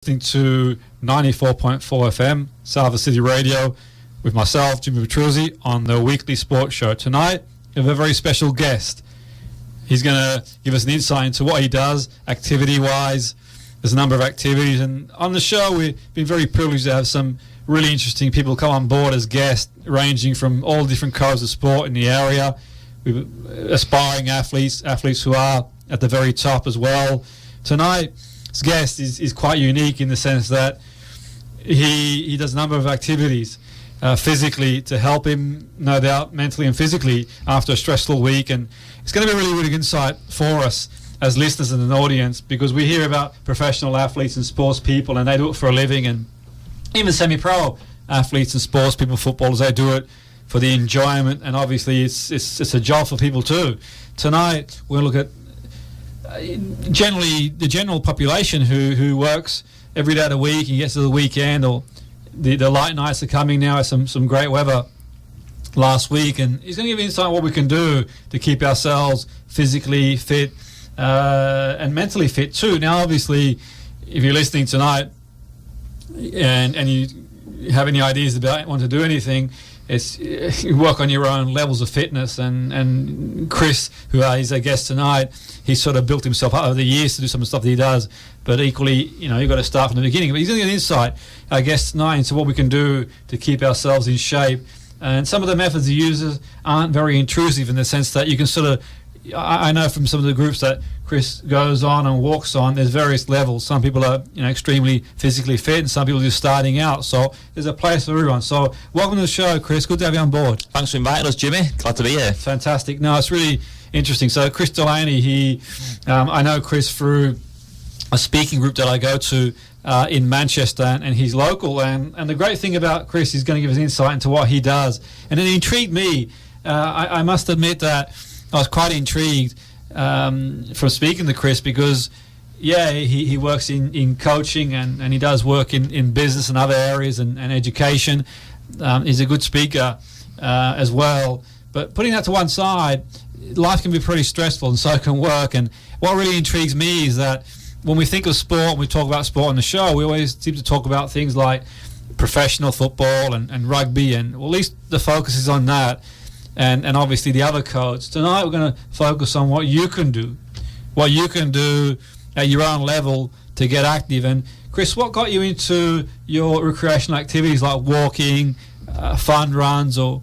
Listening to 94.4 FM, Salford City Radio, with myself, Jimmy Petruzzi, on the weekly sports show. Tonight, we have a very special guest. He's going to give us an insight into what he does, activity-wise. There's a number of activities, and on the show, we've been very privileged to have some really interesting people come on board as guests, ranging from all different codes of sport in the area. We've aspiring athletes who are at the very top as well. Tonight, his guest is quite unique in the sense that he does a number of activities physically to help him, no doubt, mentally and physically after a stressful week. And it's going to be a really, really good insight for us as listeners and an audience, because we hear about professional athletes and sports people and they do it for a living, and even semi-pro athletes and sports people, footballers, they do it for the enjoyment, and obviously it's a job for people too. Tonight we'll look at generally the general population who works every day of the week and gets to the weekend, or the light nights are coming now. Some great weather last week, and he's going to give insight on what we can do to keep ourselves physically fit and mentally fit too. Now, obviously, if you're listening tonight and you have any ideas about want to do anything, you work on your own levels of fitness, and Chris, who is our guest tonight, he's sort of built himself up over the years to do some of the stuff that he does, but equally, you've got to start from the beginning. But he's going to get insight, our guest tonight, into what we can do to keep ourselves in shape. And some of the methods he uses aren't very intrusive, in the sense that you can sort of, I know from some of the groups that Chris goes on and walks on, there's various levels. Some people are extremely physically fit, and some people are just starting out. So there's a place for everyone. So welcome to the show, Chris. Good to have you on board. Thanks for inviting us, Jimmy. Glad to be here. Fantastic. No, it's really interesting. So Chris Delaney, I know Chris through a speaking group that I go to in Manchester, and he's local. And the great thing about Chris, he's going to give us insight into what he does. And it intrigued me. I must admit that I was quite intrigued from speaking to Chris, because he works in coaching, and he does work in business and other areas and education. He's a good speaker as well. But putting that to one side, life can be pretty stressful, and so can work. And what really intrigues me is that when we think of sport, we talk about sport on the show, we always seem to talk about things like professional football and rugby, and at least the focus is on that. And obviously the other codes. Tonight we're going to focus on what you can do at your own level to get active. And Chris, what got you into your recreational activities like walking, fun runs, or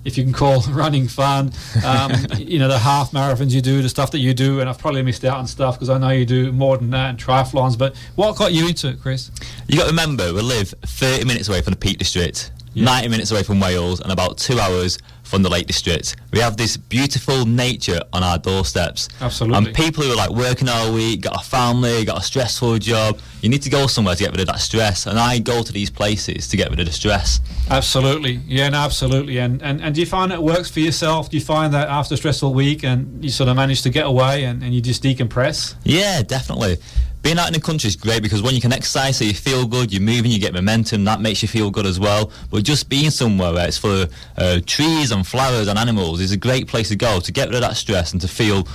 if you can call running fun, the half marathons you do, the stuff that you do? And I've probably missed out on stuff because I know you do more than that, and triathlons. But what got you into it, Chris? You got to remember, we live 30 minutes away from the Peak District, 90 minutes away from Wales, and about 2 hours from the Lake District. We have this beautiful nature on our doorsteps. Absolutely. And people who are like working all week, got a family, got a stressful job, you need to go somewhere to get rid of that stress. And I go to these places to get rid of the stress. Absolutely. Yeah, no, absolutely. And do you find it works for yourself? Do you find that after a stressful week and you sort of manage to get away and you just decompress? Yeah, definitely. Being out in the country is great, because when you can exercise, so you feel good, you're moving, you get momentum, that makes you feel good as well. But just being somewhere where it's full of trees and flowers and animals is a great place to go to get rid of that stress and to feel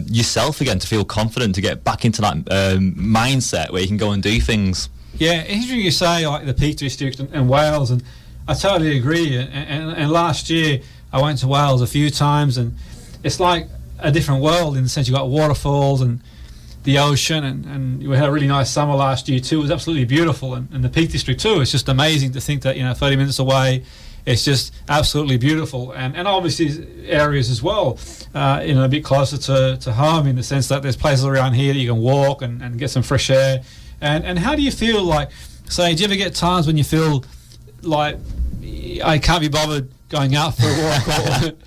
yourself again, to feel confident, to get back into that mindset where you can go and do things. Yeah, interesting you say like the Peak District and Wales, and I totally agree. And last year I went to Wales a few times, and it's like a different world in the sense you've got waterfalls and the ocean, and we had a really nice summer last year too. It was absolutely beautiful, and the Peak District too. It's just amazing to think that 30 minutes away, it's just absolutely beautiful, and obviously areas as well, a bit closer to home, in the sense that there's places around here that you can walk and get some fresh air. And how do you feel like, say, do you ever get times when you feel like I can't be bothered going out for a walk,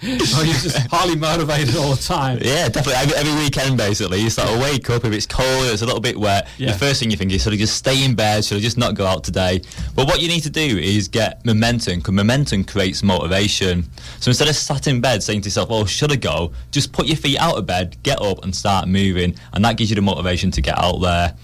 or you're just highly motivated all the time? Yeah, definitely. Every weekend, basically, you sort of wake up, if it's cold, it's a little bit wet, the first thing you think is sort of just stay in bed, should I just not go out today? But what you need to do is get momentum, because momentum creates motivation. So instead of sat in bed saying to yourself, oh, should I go? Just put your feet out of bed, get up and start moving, and that gives you the motivation to get out there.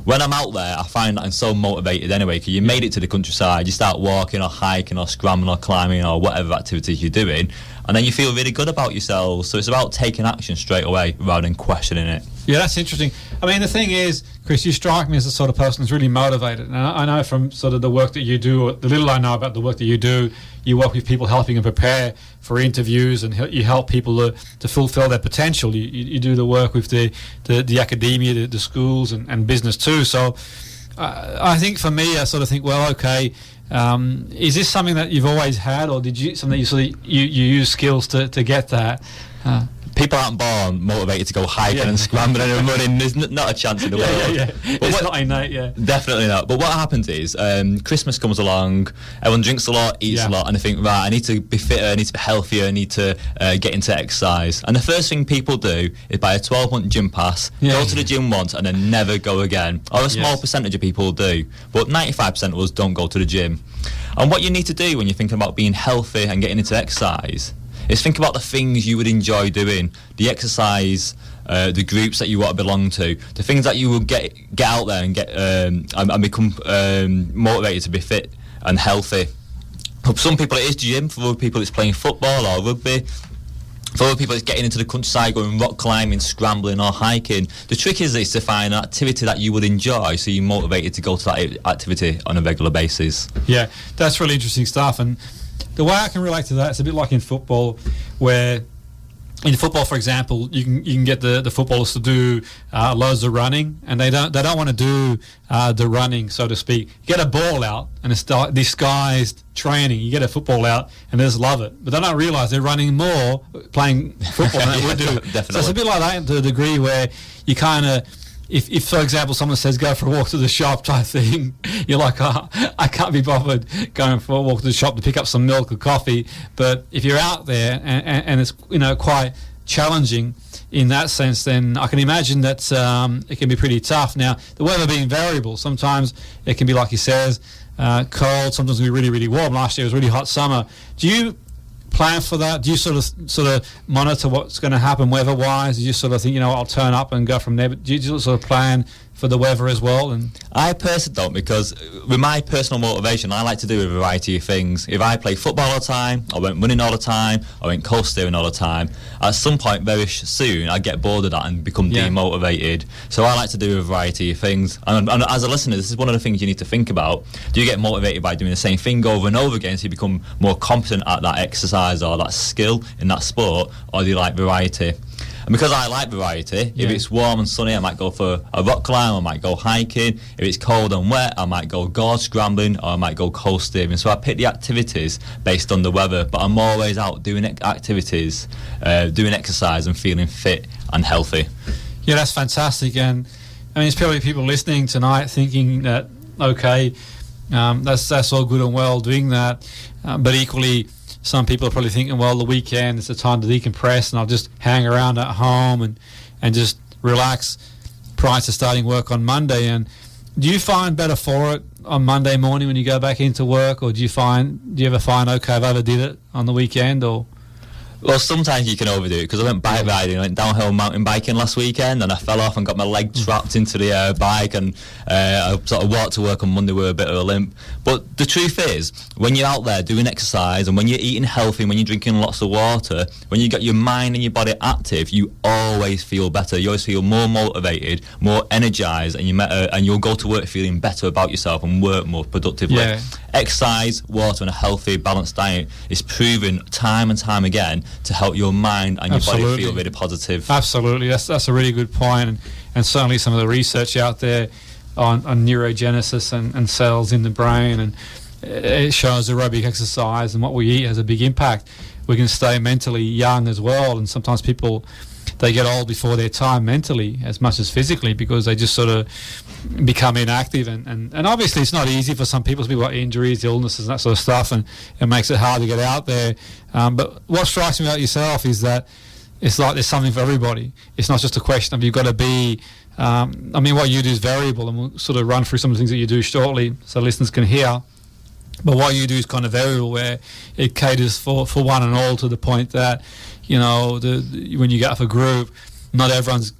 When I'm out there, I find that I'm so motivated anyway, because you made it to the countryside, you start walking or hiking or scrambling or climbing or whatever activities you're doing, and then you feel really good about yourself. So it's about taking action straight away rather than questioning it. Yeah, that's interesting. I mean, the thing is, Chris, you strike me as the sort of person who's really motivated. And I know from sort of the work that you do, or the little I know about the work that you do, you work with people helping them prepare for interviews, and you help people to fulfill their potential. You do the work with the academia, the schools, and business too. So I think for me, I sort of think, well, okay, is this something that you've always had, or did you something you use skills to get that? People aren't born motivated to go hiking and scrambling and running. There's not a chance in the world. It's not innate, Definitely not. But what happens is, Christmas comes along, everyone drinks a lot, eats a lot, and they think, right, I need to be fitter, I need to be healthier, I need to get into exercise. And the first thing people do is buy a 12-month gym pass, go to the gym once, and then never go again. Or a small percentage of people do. But 95% of us don't go to the gym. And what you need to do when you're thinking about being healthy and getting into exercise is think about the things you would enjoy doing, the exercise, the groups that you want to belong to, the things that you will get out there and get and become motivated to be fit and healthy. For some people it is gym, for other people it's playing football or rugby. For other people it's getting into the countryside, going rock climbing, scrambling or hiking. The trick is to find an activity that you would enjoy, so you're motivated to go to that activity on a regular basis. Yeah, that's really interesting stuff. And the way I can relate to that, it's a bit like in football, where in football, for example, you can get the footballers to do loads of running, and they don't want to do the running, so to speak. You get a ball out, and it's disguised training. You get a football out, and they just love it, but they don't realise they're running more playing football than they would do. Definitely. So it's a bit like that to a degree where you kind of. If, for example, someone says go for a walk to the shop type thing, you're like, oh, I can't be bothered going for a walk to the shop to pick up some milk or coffee. But if you're out there and it's quite challenging in that sense, then I can imagine that it can be pretty tough. Now, the weather being variable, sometimes it can be, like he says, cold. Sometimes it can be really, really warm. Last year it was really hot summer. Do you plan for that? Do you sort of monitor what's going to happen weather-wise? Do you sort of think, I'll turn up and go from there? But do you sort of plan for the weather as well? And I personally don't, because with my personal motivation, I like to do a variety of things. If I play football all the time, I went running all the time, I went coast steering all the time, at some point very soon I get bored of that and become demotivated. So I like to do a variety of things. And as a listener, this is one of the things you need to think about. Do you get motivated by doing the same thing over and over again so you become more competent at that exercise or that skill in that sport, or do you like variety? And because I like variety, if it's warm and sunny, I might go for a rock climb, I might go hiking. If it's cold and wet, I might go gorge scrambling, or I might go coast steering. So I pick the activities based on the weather, but I'm always out doing activities, doing exercise and feeling fit and healthy. Yeah, that's fantastic. And I mean, it's probably people listening tonight thinking that, okay, that's all good and well doing that, but equally, some people are probably thinking, well, the weekend is the time to decompress and I'll just hang around at home and just relax prior to starting work on Monday. And do you find better for it on Monday morning when you go back into work, or do you ever find, okay, I've overdid it on the weekend? Or Well, sometimes you can overdo it, because I went bike riding, I went downhill mountain biking last weekend, and I fell off and got my leg trapped into the bike, and I sort of walked to work on Monday with a bit of a limp. But the truth is, when you're out there doing exercise, and when you're eating healthy, and when you're drinking lots of water, when you got your mind and your body active, you always feel better. You always feel more motivated, more energised, and you'll go to work feeling better about yourself and work more productively. Yeah. Exercise, water, and a healthy, balanced diet is proven time and time again to help your mind and your body feel really positive. Absolutely, that's a really good point, and certainly some of the research out there on neurogenesis and cells in the brain, and it shows aerobic exercise and what we eat has a big impact. We can stay mentally young as well, and sometimes people, they get old before their time mentally as much as physically, because they just sort of become inactive, and obviously it's not easy for some people. Some people got injuries, illnesses and that sort of stuff, and it makes it hard to get out there. But what strikes me about yourself is that it's like there's something for everybody. It's not just a question of you've got to be, I mean, what you do is variable, and we'll sort of run through some of the things that you do shortly so listeners can hear. But what you do is kind of variable, where it caters for one and all, to the point that, you know, when you get up a group, not everyone's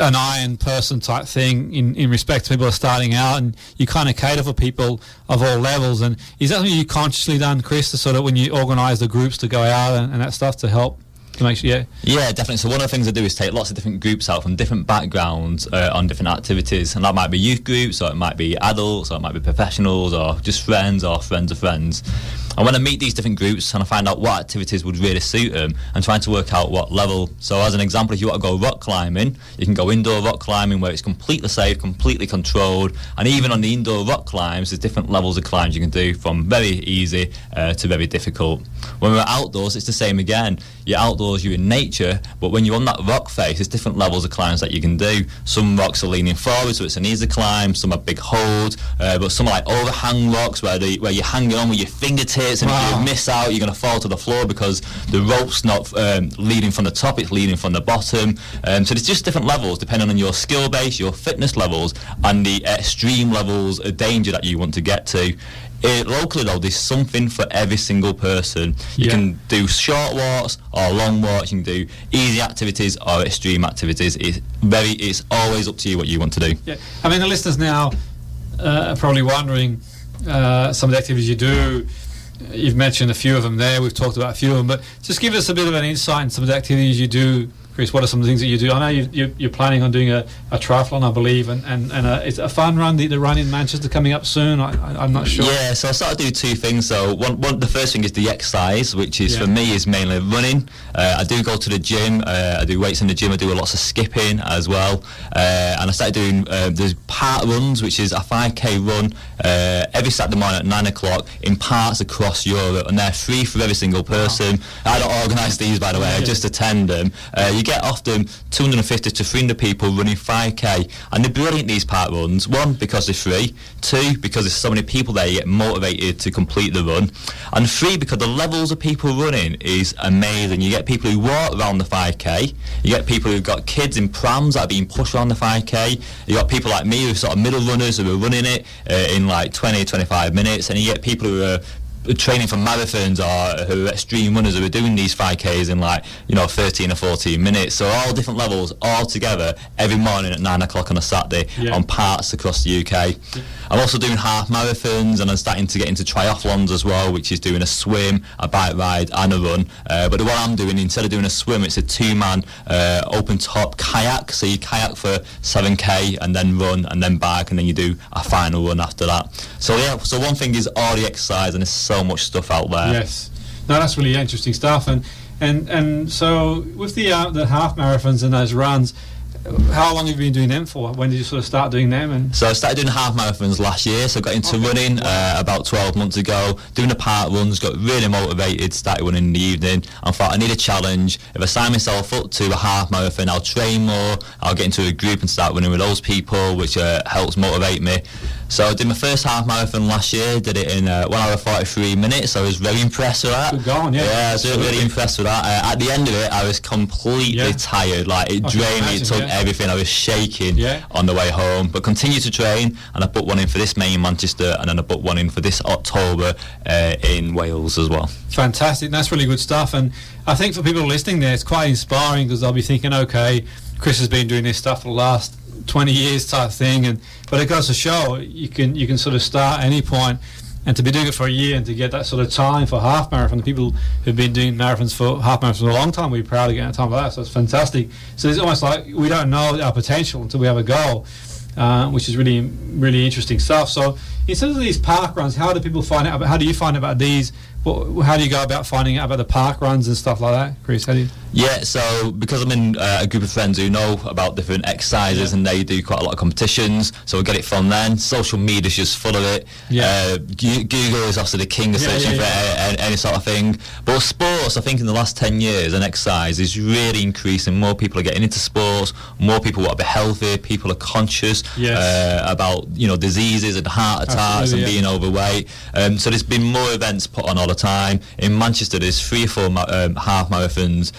an iron person type thing in respect to people who are starting out, and you kind of cater for people of all levels. And is that something you consciously done, Chris, to sort of, when you organise the groups to go out and that stuff, to help? to make sure. Yeah, definitely. So one of the things I do is take lots of different groups out from different backgrounds on different activities, and that might be youth groups, or it might be adults, or it might be professionals, or just friends, or friends of friends. And when I meet these different groups and I find out what activities would really suit them, I'm trying to work out what level. So as an example, if you want to go rock climbing, you can go indoor rock climbing where it's completely safe, completely controlled, and even on the indoor rock climbs, there's different levels of climbs you can do, from very easy to very difficult. When we're outdoors, it's the same again. You're outdoors, you're in nature, but when you're on that rock face, there's different levels of climbs that you can do. Some rocks are leaning forward, so it's an easy climb. Some are big hold, but some are like overhang rocks where you're hanging on with your fingertips, and if you miss out, you're going to fall to the floor because the rope's not leading from the top, it's leading from the bottom. So there's just different levels depending on your skill base, your fitness levels, and the extreme levels of danger that you want to get to. Locally though, there's something for every single person. You can do short walks or long walks, you can do easy activities or extreme activities. It's always up to you what you want to do. Yeah, I mean, the listeners now are probably wondering some of the activities you do. You've mentioned a few of them there, we've talked about a few of them, but just give us a bit of an insight in some of the activities you do. Chris, what are some of the things that you do? I know you're planning on doing a triathlon, I believe, and it's a fun run, the run in Manchester coming up soon. I'm not sure. Yeah, so I sort of do two things. So the first thing is the exercise, which is for me is mainly running. I do go to the gym. I do weights in the gym. I do lots of skipping as well. And I started doing there's park runs, which is a 5k run every Saturday morning at 9 o'clock in parks across Europe, and they're free for every single person. I don't organise these, by the way. I just attend them. You get often 250 to 300 people running 5k, and they're brilliant, these park runs. One, because they're free. Two, because there's so many people there, you get motivated to complete the run. And three, because the levels of people running is amazing. You get people who walk around the 5k, you get people who've got kids in prams that are being pushed around the 5k, you got people like me who are sort of middle runners who are running it in like 20-25 minutes, and you get people who are training for marathons or who are extreme runners who are doing these 5Ks in 13 or 14 minutes. So all different levels all together every morning at 9 o'clock on a Saturday on parts across the UK. I'm also doing half marathons, and I'm starting to get into triathlons as well, which is doing a swim, a bike ride and a run. But the one I'm doing, instead of doing a swim, it's a 2-man open top kayak. So you kayak for 7k and then run and then bike, and then you do a final run after that. So so one thing is all the exercise, and there's so much stuff out there. Yes, no, that's really interesting stuff. And so with the half marathons and those runs, how long have you been doing them for? When did you sort of start doing them? So I started doing half marathons last year, so I got into running about 12 months ago, doing the park runs, got really motivated, started running in the evening, and thought I need a challenge. If I sign myself up to a half marathon, I'll train more, I'll get into a group and start running with those people, which helps motivate me. So I did my first half marathon last year, did it in 1 hour 43 minutes. I was very impressed with that. Good going, yeah. Yeah, I was really impressed with that. At the end of it, I was completely tired. Like, it drained me, it took everything. I was shaking on the way home. But continued to train, and I put one in for this May in Manchester, and then I put one in for this October in Wales as well. Fantastic. That's really good stuff. And I think for people listening there, it's quite inspiring, because they'll be thinking, okay, Chris has been doing this stuff for the last 20 years type thing, but it goes to show you can sort of start at any point, and to be doing it for a year and to get that sort of time for half marathon. The people who've been doing marathons for half marathons for a long time, we're proud of getting a time like that, so it's fantastic. So it's almost like we don't know our potential until we have a goal, which is really, really interesting stuff. So in terms of these park runs, how do people find out about, how do you find out about these? How do you go about finding out about the park runs and stuff like that, Chris? How do you? Yeah, so because I'm in a group of friends who know about different exercises, and they do quite a lot of competitions, so we get it from them. Social media's just full of it. Google is also the king of searching for any sort of thing. But sports, I think in the last 10 years, and exercise is really increasing. More people are getting into sports, more people want to be healthy, people are conscious about diseases and heart attacks and being overweight. So there's been more events put on all the time. In Manchester, there's 3 or 4 half marathons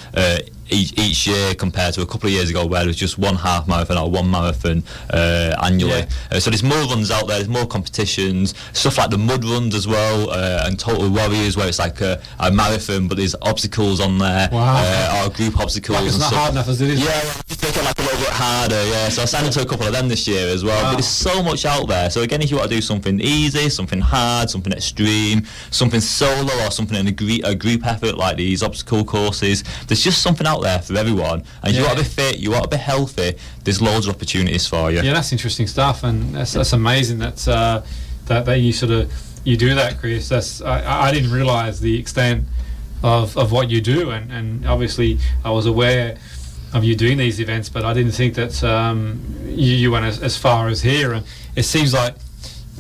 each year compared to a couple of years ago where there's just one half marathon or one marathon annually. So there's more runs out there, there's more competitions, stuff like the mud runs as well, and Total Warriors where it's like a marathon but there's obstacles on there, or group obstacles. Like it's not hard enough as it is. Yeah, just make it like a little bit harder. Yeah, so I signed into a couple of them this year as well. But there's so much out there. So again, if you want to do something easy, something hard, something extreme, something solo, or something in a group effort like these obstacle courses, there's just something out there for everyone. And if you want to be fit, you want to be healthy, there's loads of opportunities for you. Yeah, that's interesting stuff, and that's amazing that you sort of you do that, Chris. I didn't realise the extent of what you do, and obviously I was aware of you doing these events, but I didn't think that you went as far as here. And it seems like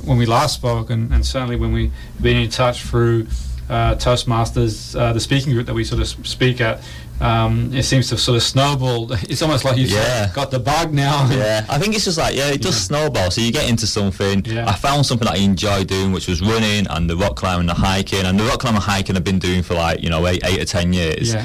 when we last spoke, and certainly when we've been in touch through Toastmasters, the speaking group that we sort of speak at, it seems to have sort of snowballed. It's almost like you've got the bug now. Yeah, I think it's just like, it does snowball. So you get into something. I found something that I enjoy doing, which was running and the rock climbing and the hiking. And the rock climbing and hiking I've been doing for like, 8 or 10 years.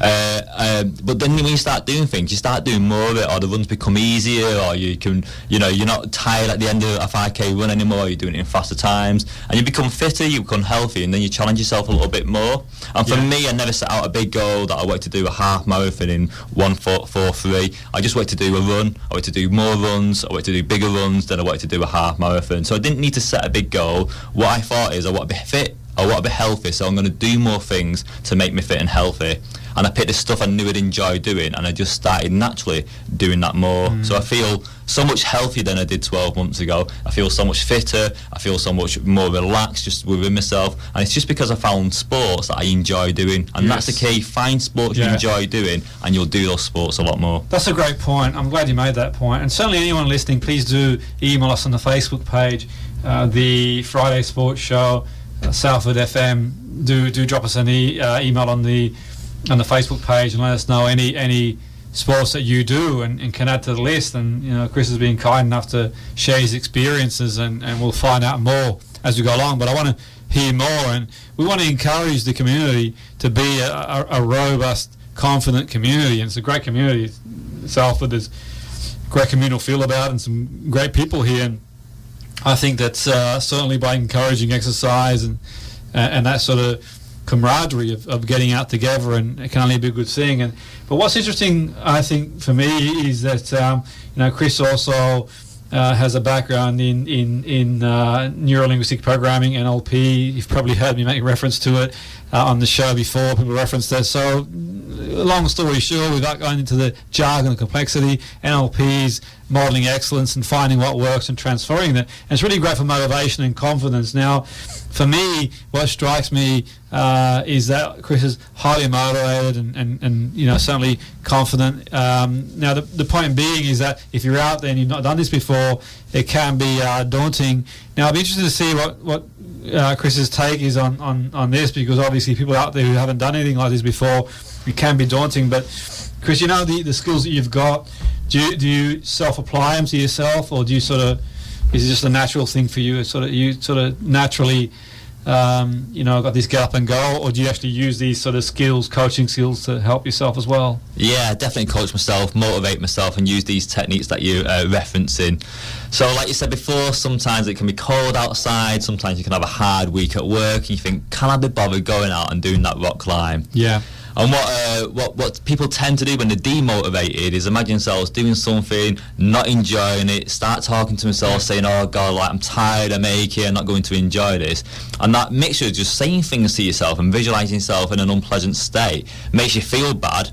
But then when you start doing things, you start doing more of it, or the runs become easier, or you can, you're not tired at the end of a 5k run anymore, you're doing it in faster times, and you become fitter, you become healthy, and then you challenge yourself a little bit more. And for me, I never set out a big goal that I wanted to do a half marathon in 1:43. I just wanted to do a run, I wanted to do more runs, I wanted to do bigger runs, then I wanted to do a half marathon. So I didn't need to set a big goal. What I thought is I want to be fit, I want to be healthy, so I'm going to do more things to make me fit and healthy. And I picked the stuff I knew I'd enjoy doing, and I just started naturally doing that more. So I feel so much healthier than I did 12 months ago. I feel so much fitter, I feel so much more relaxed just within myself, and it's just because I found sports that I enjoy doing. And that's the key: find sports you enjoy doing, and you'll do those sports a lot more. That's a great point. I'm glad you made that point. And certainly anyone listening, please do email us on the Facebook page, the Friday Sports Show, Salford FM. Do drop us an email on the Facebook page and let us know any sports that you do and can add to the list. And Chris has been kind enough to share his experiences, and we'll find out more as we go along. But I want to hear more, and we want to encourage the community to be a robust, confident community. And it's a great community, Salford. There's great communal feel about it and some great people here. And I think that certainly by encouraging exercise and that sort of camaraderie of getting out together, and it can only be a good thing. But what's interesting, I think, for me is that Chris also has a background in neuro-linguistic programming, NLP. You've probably heard me make reference to it on the show before. People referenced that. So long story short, without going into the jargon and complexity, NLP is modelling excellence and finding what works and transferring that. And it's really great for motivation and confidence. Now, for me, what strikes me is that Chris is highly motivated and certainly confident. Now, the point being is that if you're out there and you've not done this before, it can be daunting. Now, I'd be interested to see what Chris's take is on this, because obviously people out there who haven't done anything like this before, it can be daunting. But Chris, the skills that you've got, do you self-apply them to yourself, or do you is it just a natural thing for you? You naturally got this get up and go, or do you actually use these sort of skills, coaching skills, to help yourself as well? Yeah, definitely coach myself, motivate myself, and use these techniques that you're referencing. So like you said before, sometimes it can be cold outside, sometimes you can have a hard week at work and you think, can I be bothered going out and doing that rock climb? Yeah. And what people tend to do when they're demotivated is imagine themselves doing something, not enjoying it, start talking to themselves, saying, oh God, I'm tired, I'm achy, I'm not going to enjoy this. And that mixture of just saying things to yourself and visualising yourself in an unpleasant state makes you feel bad.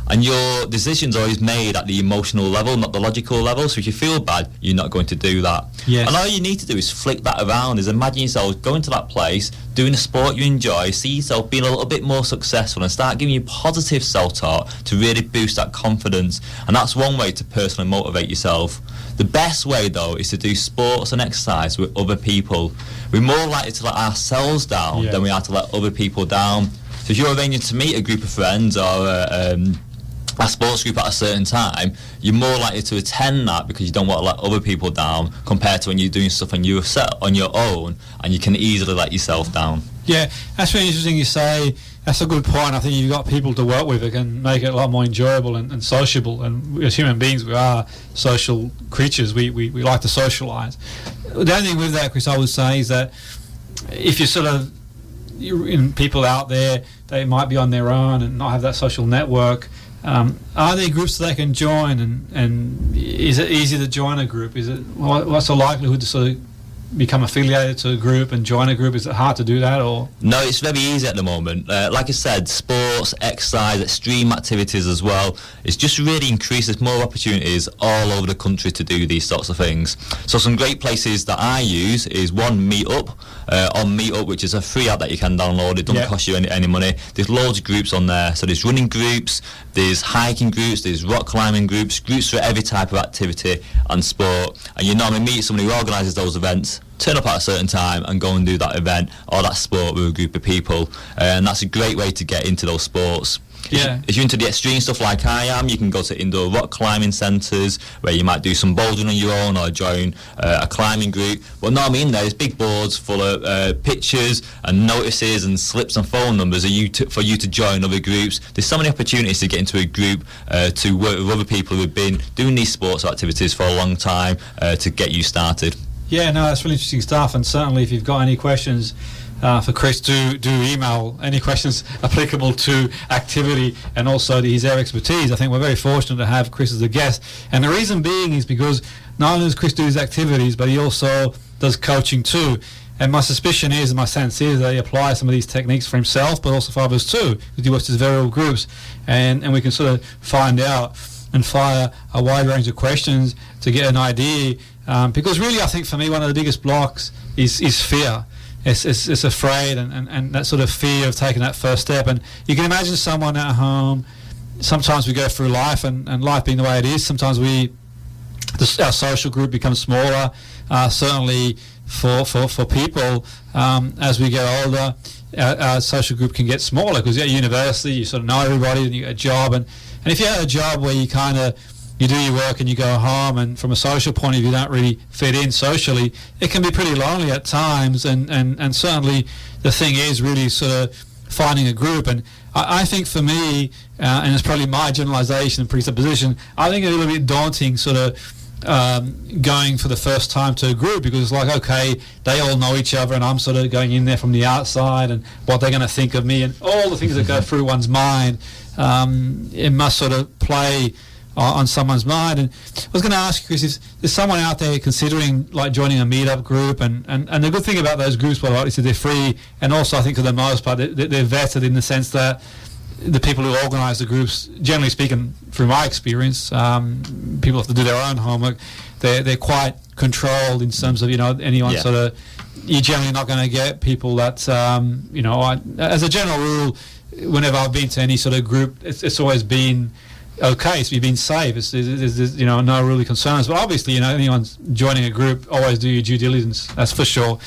And your decision's always made at the emotional level, not the logical level. So if you feel bad, you're not going to do that. Yes. And all you need to do is flick that around, is imagine yourself going to that place, doing a sport you enjoy, see yourself being a little bit more successful, and start giving you positive self-talk to really boost that confidence. And that's one way to personally motivate yourself. The best way, though, is to do sports and exercise with other people. We're more likely to let ourselves down than we are to let other people down. So if you're arranging to meet a group of friends or a sports group at a certain time, you're more likely to attend that because you don't want to let other people down, compared to when you're doing stuff on your own and you can easily let yourself down. Yeah, that's really interesting you say. That's a good point. I think you've got people to work with that can make it a lot more enjoyable and sociable. And as human beings, we are social creatures. We like to socialise. The only thing with that, Chris, I would say is that if you're people out there, they might be on their own and not have that social network. Are there groups that they can join, and is it easy to join a group? What's the likelihood to sort of become affiliated to a group and join a group? Is it hard to do that, or? No, it's very easy at the moment. Like I said, sports, exercise, extreme activities as well. It's just really increases more opportunities all over the country to do these sorts of things. So some great places that I use is one, Meetup. On Meetup, which is a free app that you can download. It doesn't cost you any money. There's loads of groups on there. So there's running groups, there's hiking groups, there's rock climbing groups for every type of activity and sport. And you normally meet somebody who organises those events, turn up at a certain time and go and do that event or that sport with a group of people. And that's a great way to get into those sports. Yeah. If you're into the extreme stuff like I am, you can go to indoor rock climbing centres where you might do some bouldering on your own or join a climbing group. But normally in there's big boards full of pictures and notices and slips and phone numbers for you to join other groups. There's so many opportunities to get into a group to work with other people who've been doing these sports activities for a long time to get you started. Yeah, no, that's really interesting stuff. And certainly if you've got any questions for Chris, do email any questions applicable to activity and also to his area expertise. I think we're very fortunate to have Chris as a guest, and the reason being is because not only does Chris do his activities, but he also does coaching too. And my suspicion is, and my sense is, that he applies some of these techniques for himself, but also for others too, because he works with various groups, and we can sort of find out and fire a wide range of questions to get an idea. Because really, I think for me, one of the biggest blocks is fear. It's afraid and that sort of fear of taking that first step. And you can imagine someone at home. Sometimes we go through life, and life being the way it is, sometimes our social group becomes smaller. Certainly for people, as we get older, our social group can get smaller because you're at university, you sort of know everybody, and you get a job. And if you have a job where you do your work and you go home, and from a social point of view you don't really fit in socially, it can be pretty lonely at times, and certainly the thing is really sort of finding a group. And I think for me, and it's probably my generalization and presupposition, I think it's a little bit daunting sort of going for the first time to a group, because it's like, okay, they all know each other and I'm sort of going in there from the outside, and what they're going to think of me and all the things that go through one's mind. It must sort of play on someone's mind. And I was going to ask you, Chris, if there's someone out there considering like joining a meetup group, and the good thing about those groups, well, obviously they're free, and also I think for the most part they're vetted in the sense that the people who organise the groups, generally speaking, through my experience, people have to do their own homework. They're quite controlled in terms of, anyone sort of, you're generally not going to get people that, as a general rule, whenever I've been to any sort of group, it's always been okay, so you've been safe. There's no really concerns. But obviously, anyone's joining a group, always do your due diligence, that's for sure.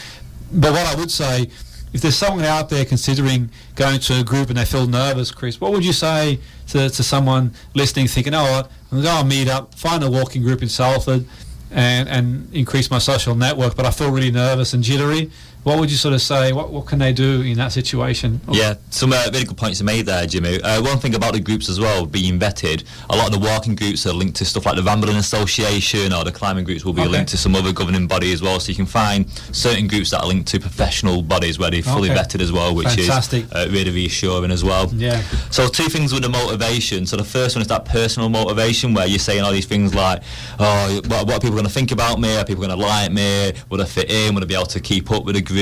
But what I would say, if there's someone out there considering going to a group and they feel nervous, Chris, what would you say to someone listening, thinking, I'm going to go and meet up, find a walking group in Salford and increase my social network, but I feel really nervous and jittery? What would you sort of say? What can they do in that situation? Yeah, some really good points you made there, Jimmy. One thing about the groups as well, being vetted, a lot of the walking groups are linked to stuff like the Rambling Association, or the climbing groups will be linked to some other governing body as well. So you can find certain groups that are linked to professional bodies where they're fully vetted as well, which Fantastic. Is really reassuring as well. Yeah. So two things with the motivation. So the first one is that personal motivation, where you're saying all these things like, what are people going to think about me? Are people going to like me? Would I fit in? Would I be able to keep up with the groups?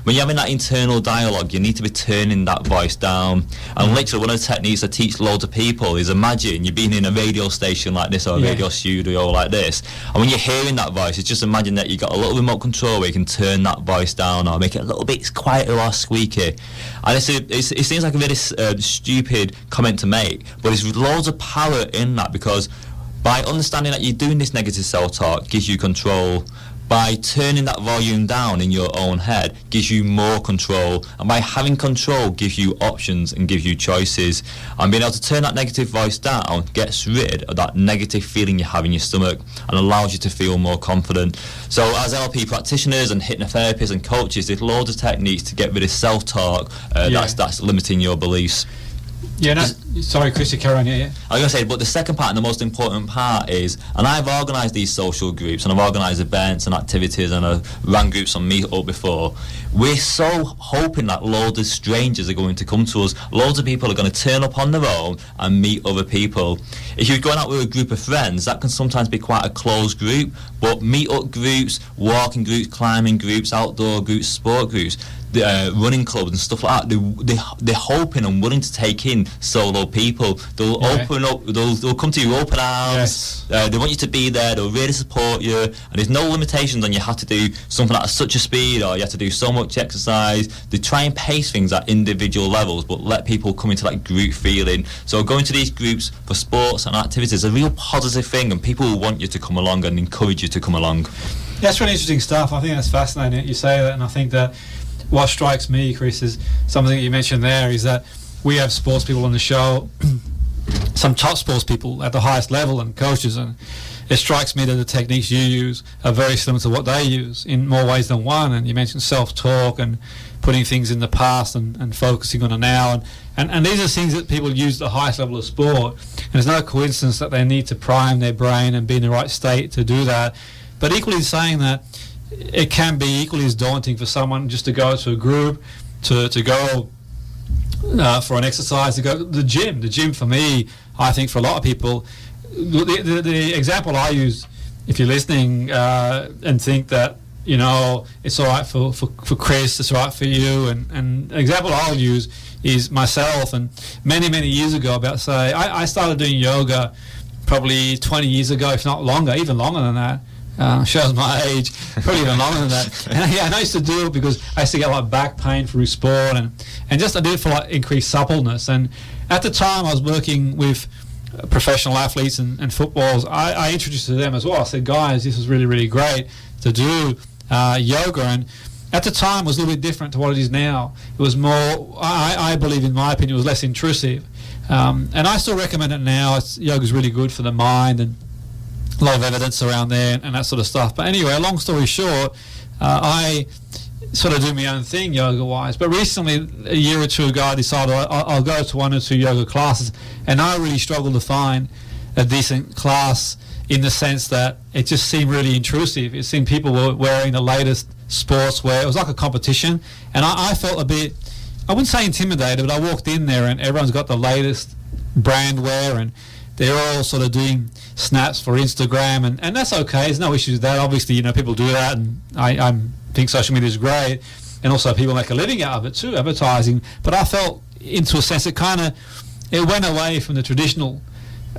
When you're having that internal dialogue, you need to be turning that voice down. And literally, one of the techniques I teach loads of people is, imagine you're being in a radio station like this, or a radio studio like this, and when you're hearing that voice, it's just imagine that you've got a little remote control where you can turn that voice down or make it a little bit quieter or squeaky. And it seems like a very stupid comment to make, but there's loads of power in that, because by understanding that you're doing this negative self-talk gives you control. by turning that volume down in your own head gives you more control, and by having control gives you options and gives you choices, and being able to turn that negative voice down gets rid of that negative feeling you have in your stomach and allows you to feel more confident. So as LP practitioners and hypnotherapists and coaches, there's loads of techniques to get rid of self-talk that's limiting your beliefs. Yeah, no, sorry, Chris, you carry on. Yeah. I was going to say, but the second part and the most important part is, and I've organised these social groups and I've organised events and activities and I've run groups on Meet Up before. We're so hoping that loads of strangers are going to come to us. Loads of people are going to turn up on their own and meet other people. If you're going out with a group of friends, that can sometimes be quite a closed group, but meet-up groups, walking groups, climbing groups, outdoor groups, sport groups, running clubs and stuff like that, they're hoping and willing to take in solo people. They'll open up, they'll come to you open arms. Yes. They want you to be there, they'll really support you, and there's no limitations on you have to do something at such a speed or you have to do so much exercise. They try and pace things at individual levels but let people come into that group feeling. So going to these groups for sports and activities is a real positive thing, and people will want you to come along and encourage you to come along. That's really interesting stuff. I think that's fascinating that you say that, and I think that what strikes me, Chris, is something that you mentioned there, is that we have sports people on the show, some top sports people at the highest level and coaches, and it strikes me that the techniques you use are very similar to what they use in more ways than one. And you mentioned self-talk and putting things in the past and focusing on the now, and these are things that people use at the highest level of sport, and there's no coincidence that they need to prime their brain and be in the right state to do that. But equally saying that, it can be equally as daunting for someone just to go to a group, to go for an exercise, to go to the gym. The gym for me, I think for a lot of people, the example I use, if you're listening and think that, you know, it's all right for Chris, it's all right for you, and the example I'll use is myself. And many years ago, I started doing yoga probably 20 years ago, if not longer, even longer than that. Shows my age, probably even longer than that. And I used to do it because I used to get like back pain through sport, and just I did it for like increased suppleness. And at the time I was working with professional athletes and footballs. I introduced to them as well. I said, guys, this is really great to do yoga. And at the time it was a little bit different to what it is now. It was more, I believe, in my opinion, it was less intrusive. And I still recommend it now. Yoga is really good for the mind, and a lot of evidence around there and that sort of stuff. But anyway, long story short, I sort of do my own thing yoga-wise. But recently, a year or two ago, I decided I'll go to 1 or 2 yoga classes, and I really struggled to find a decent class in the sense that it just seemed really intrusive. It seemed people were wearing the latest sportswear. It was like a competition, and I felt a bit, I wouldn't say intimidated, but I walked in there and everyone's got the latest brand wear, and they're all sort of doing snaps for Instagram, and that's okay. There's no issues with that. Obviously, you know, people do that, and I think social media is great, and also people make a living out of it too, advertising. But I felt, into a sense, it went away from the traditional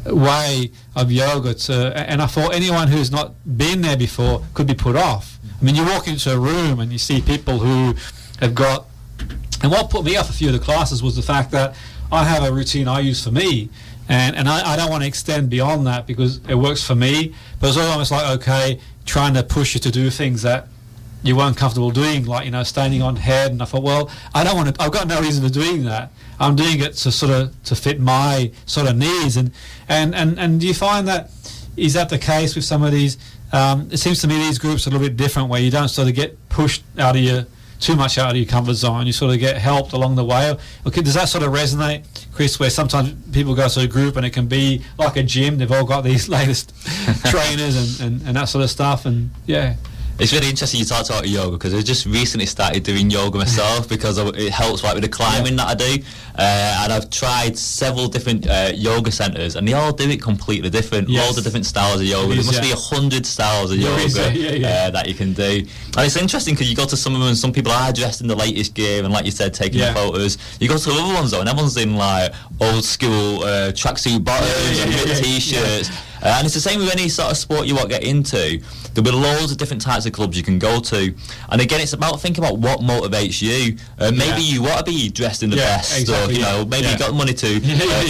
way of yoga and I thought anyone who's not been there before could be put off. I mean, you walk into a room and you see people who have got, and what put me off a few of the classes was the fact that I have a routine I use for me. And I don't want to extend beyond that because it works for me, but it's almost like, okay, trying to push you to do things that you weren't comfortable doing, like, you know, standing on head. And I thought, well, I don't want to, I've got no reason for doing that. I'm doing it to fit my sort of needs. And do you find that, is that the case with some of these? It seems to me these groups are a little bit different, where you don't sort of get pushed too much out of your comfort zone. You sort of get helped along the way. Okay, does that sort of resonate, Chris, where sometimes people go to a group and it can be like a gym, they've all got these latest trainers and that sort of stuff, and yeah. It's really interesting you talked about yoga, because I just recently started doing yoga myself because it helps like with the climbing that I do, and I've tried several different yoga centres, and they all do it completely different. Loads of different styles of yoga. There must be 100 styles of yoga that you can do, and it's interesting because you go to some of them and some people are dressed in the latest gear and, like you said, taking photos. You go to other ones though and everyone's in like old school tracksuit bottoms and t-shirts. And it's the same with any sort of sport you want to get into. There'll be loads of different types of clubs you can go to, and again, it's about thinking about what motivates you. Maybe you want to be dressed in the best, exactly, or you know, maybe you got money to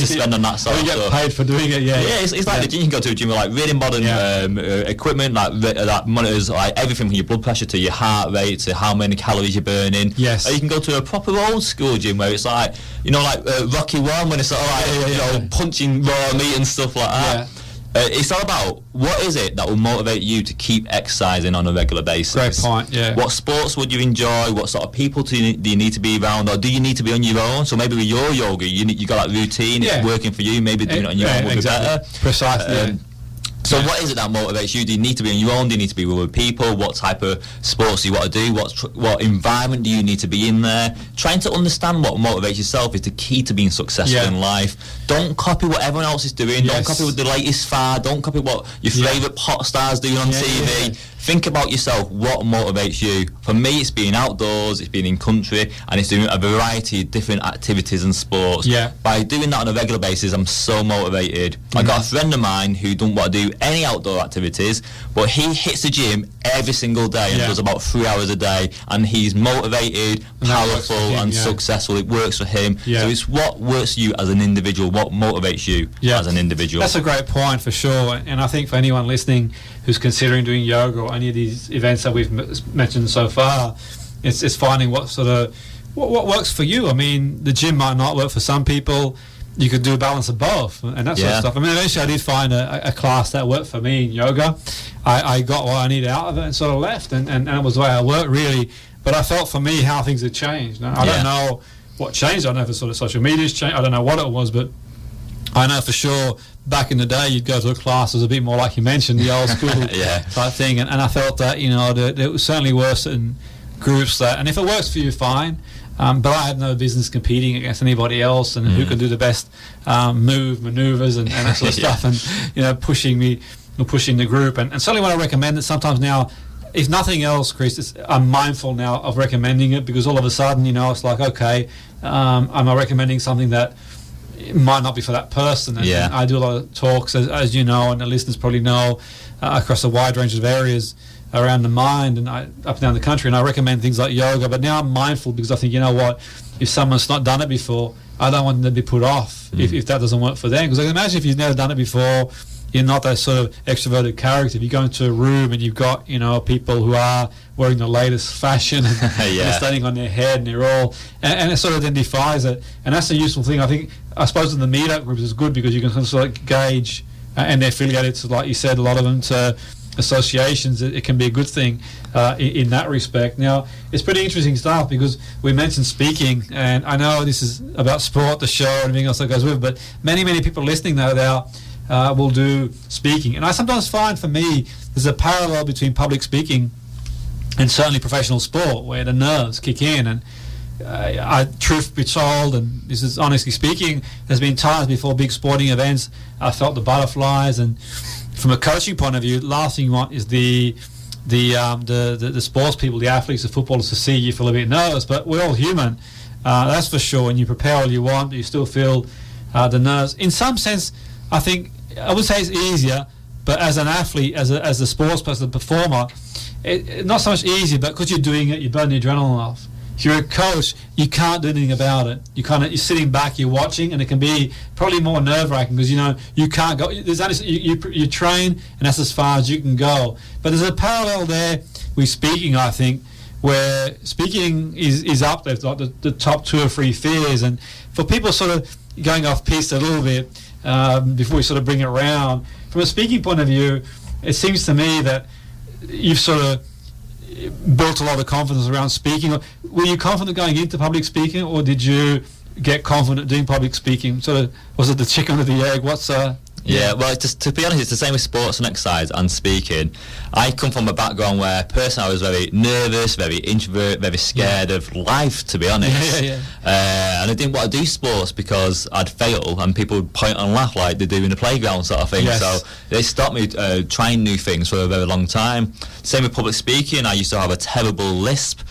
spend on that sort of stuff. You get paid for doing it, it's like the gym. You can go to a gym with like really modern equipment, like monitors, like everything from your blood pressure to your heart rate to how many calories you're burning. Yes. Or you can go to a proper old school gym where it's like, you know, like Rocky One, when it's sort of like you know, punching raw meat and stuff like that. It's all about what is it that will motivate you to keep exercising on a regular basis. Great point. Yeah. What sports would you enjoy? What sort of people do you need to be around, or do you need to be on your own? So maybe with your yoga, you got that routine. It's working for you. Maybe doing it on your own would be better. Precisely. So what is it that motivates you? Do you need to be on your own? Do you need to be with other people? What type of sports do you want to do? What environment do you need to be in there? Trying to understand what motivates yourself is the key to being successful in life. Don't copy what everyone else is doing. Don't copy what the latest fad. Don't copy what your favourite pop stars doing on TV. Think about yourself. What motivates you? For me, it's being outdoors, it's being in country, and it's doing a variety of different activities and sports. By doing that on a regular basis, I'm so motivated. I got a friend of mine who don't want to do any outdoor activities, but he hits the gym every single day and does about 3 hours a day, and he's motivated, powerful, and successful. It works for him. So it's what works for you as an individual, what motivates you as an individual. That's a great point for sure, and I think for anyone listening who's considering doing yoga or any of these events that we've mentioned so far, it's finding what sort of what works for you. I mean, the gym might not work for some people. You could do a balance of both and that sort of stuff. I mean, eventually I did find a class that worked for me in yoga. I got what I needed out of it and sort of left, and that was the way I worked, really. But I felt for me how things had changed. Now, I don't know what changed. I don't know if it's sort of social media's changed. I don't know what it was, but I know for sure back in the day you'd go to a class that was a bit more like you mentioned, the old school type thing, and I felt that, you know, there certainly were certain groups that, and if it works for you, fine, but I had no business competing against anybody else, and who could do the best maneuvers and that sort of stuff, and you know, pushing the group, and certainly when I recommend it, sometimes now, if nothing else, Chris, I'm mindful now of recommending it, because all of a sudden, you know, it's like, okay, am I recommending something that it might not be for that person? And I do a lot of talks, as you know, and the listeners probably know, across a wide range of areas around the mind and up and down the country, and I recommend things like yoga. But now I'm mindful, because I think, you know what, if someone's not done it before, I don't want them to be put off if that doesn't work for them. Because I can imagine if you've never done it before, you're not that sort of extroverted character. If you go into a room and you've got, you know, people who are wearing the latest fashion and they're standing on their head, and they're all, and it sort of then defies it. And that's a useful thing. I suppose in the meetup groups is good, because you can sort of gauge, and they're affiliated to, like you said, a lot of them to associations. It can be a good thing in that respect. Now, it's pretty interesting stuff, because we mentioned speaking, and I know this is about sport, the show, and everything else that goes with it, but many people listening now will do speaking, and I sometimes find, for me, there's a parallel between public speaking and certainly professional sport, where the nerves kick in. And truth be told, and this is honestly speaking, there's been times before big sporting events I felt the butterflies, and from a coaching point of view, last thing you want is the sports people, the athletes, the footballers, to see you feel a bit nervous. But we're all human, that's for sure, and you prepare all you want, but you still feel the nerves. In some sense, I think, I would say it's easier, but as an athlete, as a sports person, a performer, not so much easier, but because you're doing it, you burn the adrenaline off. If you're a coach, you can't do anything about it. You're sitting back, you're watching, and it can be probably more nerve-wracking, because, you know, you can't go. There's only, you train, and that's as far as you can go. But there's a parallel there with speaking, I think, where speaking is up there, like the top 2 or 3 fears. And for people sort of going off piste a little bit, before we sort of bring it around, from a speaking point of view, it seems to me that you've sort of built a lot of confidence around speaking. Were you confident going into public speaking, or did you get confident doing public speaking? Sort of, was it the chicken or the egg? Well, just to be honest, it's the same with sports and exercise and speaking. I come from a background where personally I was very nervous, very introvert, very scared of life, to be honest. And I didn't want to do sports because I'd fail and people would point and laugh like they do in the playground, sort of thing. So they stopped me trying new things for a very long time. Same with public speaking. I used to have a terrible lisp,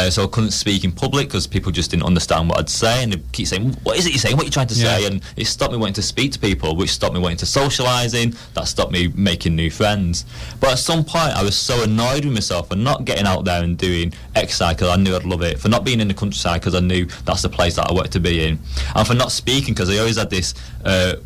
so I couldn't speak in public because people just didn't understand what I'd say, and they keep saying, "What is it you're saying? What are you trying to say?" And it stopped me wanting to speak to people, which stopped me wanting into socialising, that stopped me making new friends. But at some point I was so annoyed with myself for not getting out there and doing exercise because I knew I'd love it, for not being in the countryside because I knew that's the place that I wanted to be in, and for not speaking because I always had this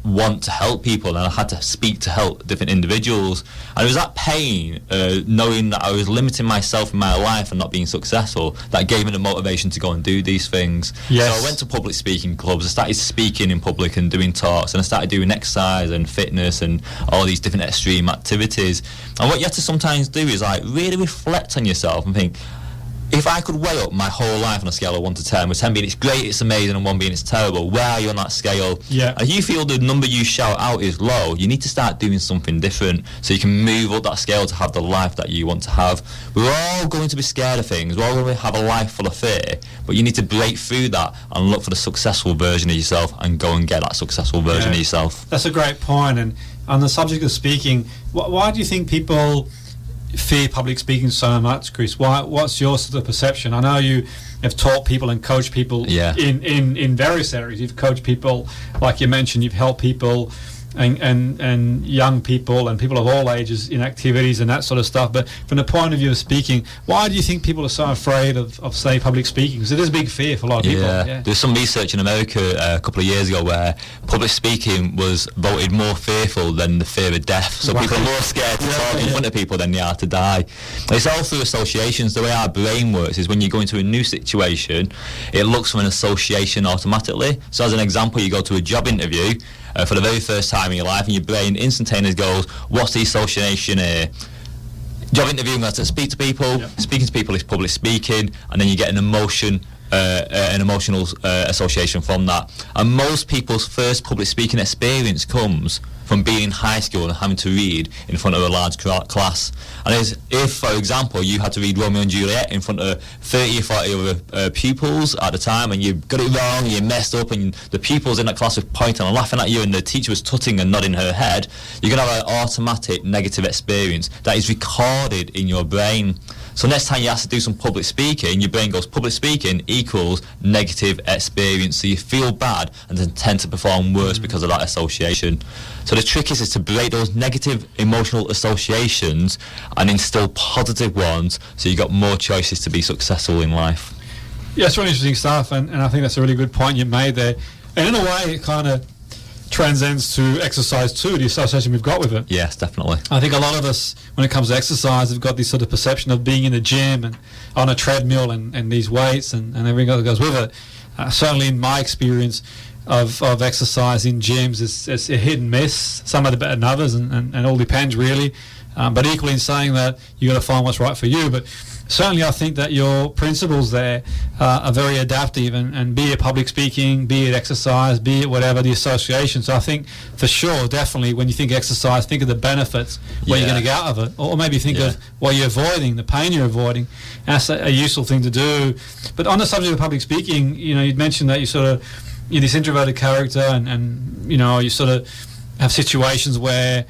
want to help people, and I had to speak to help different individuals. And it was that pain, knowing that I was limiting myself in my life and not being successful, that gave me the motivation to go and do these things. Yes. So I went to public speaking clubs, I started speaking in public and doing talks, and I started doing exercise and fitness and all these different extreme activities. And what you have to sometimes do is like really reflect on yourself and think, if I could weigh up my whole life on a scale of 1 to 10, with 10 being it's great, it's amazing, and 1 being it's terrible, where are you on that scale? Yeah. And if you feel the number you shout out is low, you need to start doing something different so you can move up that scale to have the life that you want to have. We're all going to be scared of things, we're all going to have a life full of fear, but you need to break through that and look for the successful version of yourself and go and get that successful version of yourself. That's a great point. And on the subject of speaking, why do you think people fear public speaking so much, Chris? What's your sort of perception? I know you have taught people and coached people in various areas. You've coached people, like you mentioned, you've helped people and young people and people of all ages in activities and that sort of stuff. But from the point of view of speaking, why do you think people are so afraid of say, public speaking? Because it is a big fear for a lot of people. Yeah. There's some research in America a couple of years ago where public speaking was voted more fearful than the fear of death. So people are more scared to talk in front of people than they are to die. It's all through associations. The way our brain works is when you go into a new situation, it looks for an association automatically. So as an example, you go to a job interview for the very first time in your life, and your brain instantaneously goes, what's the association here? Job interview, I'm going to speak to people. Speaking to people is public speaking, and then you get an emotional association from that. And most people's first public speaking experience comes from being in high school and having to read in front of a large class. And if, for example, you had to read Romeo and Juliet in front of 30 or 40 other pupils at the time, and you got it wrong, and you messed up, and the pupils in that class were pointing and laughing at you, and the teacher was tutting and nodding her head, you're going to have an automatic negative experience that is recorded in your brain. So next time you have to do some public speaking, your brain goes, public speaking equals negative experience. So you feel bad and then tend to perform worse because of that association. So the trick is to break those negative emotional associations and instill positive ones, so you've got more choices to be successful in life. Yeah, it's really interesting stuff, and I think that's a really good point you made there. And in a way, it kind of transcends to exercise too, the association we've got with it. Yes, definitely. I think a lot of us, when it comes to exercise, have got this sort of perception of being in the gym and on a treadmill and these weights and everything that goes with it. Certainly in my experience of exercise in gyms, it's a hit and miss. Some are better than others, and it all depends really. But equally in saying that, you got to find what's right for you. But certainly I think that your principles there are very adaptive, and be it public speaking, be it exercise, be it whatever, the association. So I think for sure, definitely, when you think exercise, think of the benefits, what you're going to get out of it, or maybe think of what you're avoiding, the pain you're avoiding. That's a useful thing to do. But on the subject of public speaking, you'd mentioned that you're this introverted character, and you sort of have situations where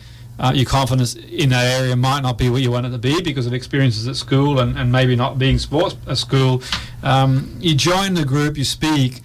your confidence in that area might not be what you want it to be because of experiences at school and maybe not being sports at school. You join the group, you speak.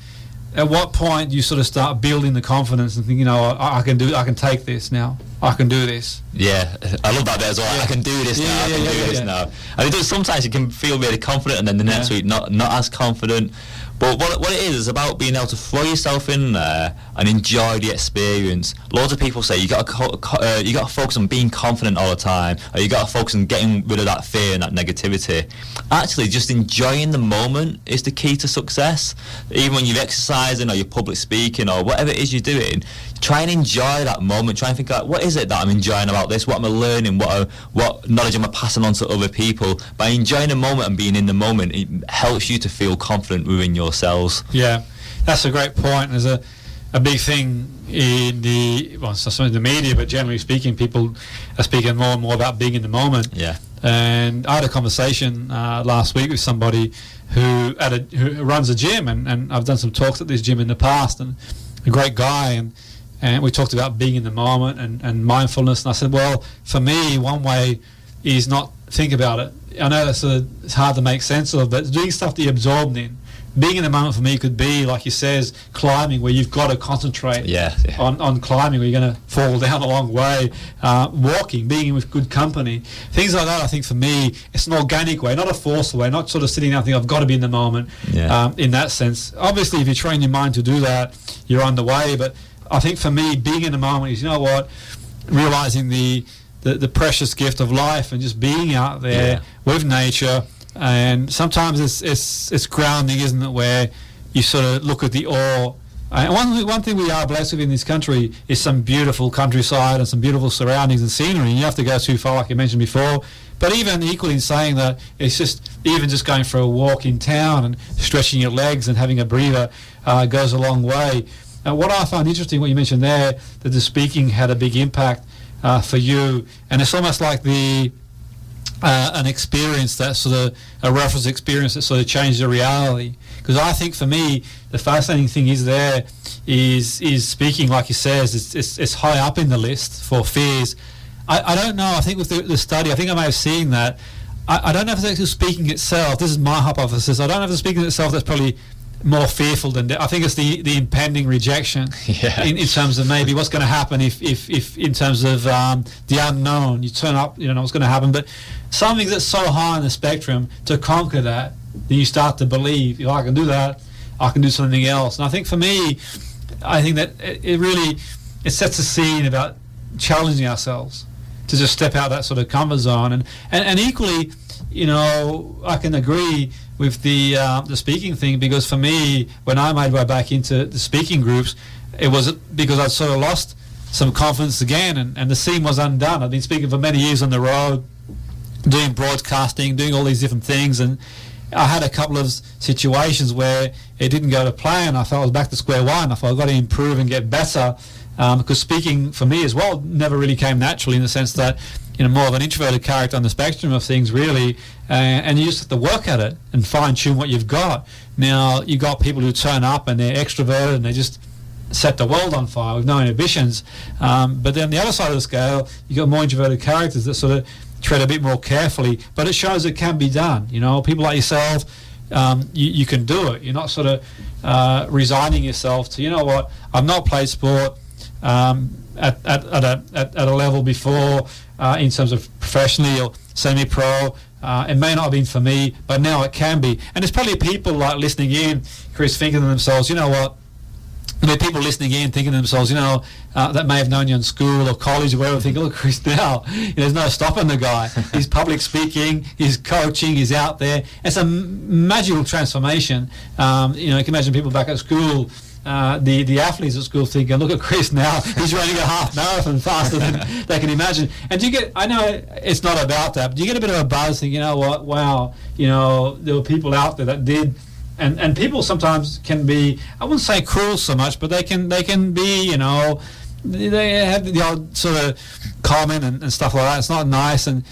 At what point do you sort of start building the confidence and think, I can take this now. I can do this. Yeah, I love that bit as well. I can do this now. I can do this now. And it does, sometimes you can feel really confident, and then the next week not as confident. But what it is about being able to throw yourself in there and enjoy the experience. Loads of people say you got to focus on being confident all the time, or you got to focus on getting rid of that fear and that negativity. Actually, just enjoying the moment is the key to success. Even when you're exercising or you're public speaking or whatever it is you're doing, try and enjoy that moment. Try and think, what is it that I'm enjoying about this? What am I learning? What knowledge am I passing on to other people? By enjoying the moment and being in the moment, it helps you to feel confident within yourselves. Yeah, that's a great point. There's a big thing in it's not in the media, but generally speaking, people are speaking more and more about being in the moment. Yeah. And I had a conversation last week with somebody who runs a gym, and I've done some talks at this gym in the past, and a great guy, and we talked about being in the moment and mindfulness. And I said, well, for me, one way is not think about it. I know it's hard to make sense of, but doing stuff that you're absorbed in, being in the moment for me could be, like he says, climbing, where you've got to concentrate on climbing, where you're going to fall down a long way. Walking, being with good company, things like that. I think for me, it's an organic way, not a forceful way, not sort of sitting down thinking I've got to be in the moment. In that sense, obviously, if you train your mind to do that, you're on the way. But I think for me, being in the moment is, you know what, realizing the precious gift of life and just being out there with nature. And sometimes it's grounding, isn't it, where you sort of look at the awe. And one thing we are blessed with in this country is some beautiful countryside and some beautiful surroundings and scenery. And you have to go too far, like you mentioned before. But even equally in saying that, it's just even just going for a walk in town and stretching your legs and having a breather goes a long way. And what I find interesting, what you mentioned there, that the speaking had a big impact for you, and it's almost like an experience, that sort of a reference experience that sort of changed the reality. Because I think for me, the fascinating thing is speaking, like he says, it's high up in the list for fears. I don't know. I think with the study, I think I may have seen that. I don't know if it's actually speaking itself. This is my hypothesis. I don't know if the speaking itself that's probably more fearful than I think it's the impending rejection in terms of maybe what's going to happen if in terms of the unknown. You turn up, you don't know what's going to happen, but something that's so high on the spectrum, to conquer that, then you start to believe, I can do that, I can do something else. And I think for me, I think that it sets a scene about challenging ourselves to just step out that sort of comfort zone. And equally, I can agree with the speaking thing, because for me, when I made my way back into the speaking groups, it was because I'd sort of lost some confidence again, and the scene was undone. I'd been speaking for many years on the road, doing broadcasting, doing all these different things, and I had a couple of situations where it didn't go to plan. I felt I was back to square one. I thought I've got to improve and get better, because speaking for me as well never really came naturally, in the sense that more of an introverted character on the spectrum of things, really, and you just have to work at it and fine-tune what you've got. Now, you've got people who turn up and they're extroverted and they just set the world on fire with no inhibitions. But then the other side of the scale, you've got more introverted characters that sort of tread a bit more carefully, but it shows it can be done. People like yourself, you can do it. You're not sort of resigning yourself to, what, I've not played sport at a level before, in terms of professionally or semi-pro. It may not have been for me, but now it can be. And there's probably people like listening in, Chris, thinking to themselves, what, people listening in thinking to themselves, that may have known you in school or college or wherever, think, look, Chris, now, there's no stopping the guy. He's public speaking, he's coaching, he's out there. It's a magical transformation. You can imagine people back at school, the athletes at school thinking, look at Chris now, he's running a half marathon faster than they can imagine. And do you get, I know it's not about that, but do you get a bit of a buzz thinking, what, wow, there were people out there that did. And people sometimes can be, I wouldn't say cruel so much, but they can be, they have the odd sort of comment and stuff like that. It's not nice. And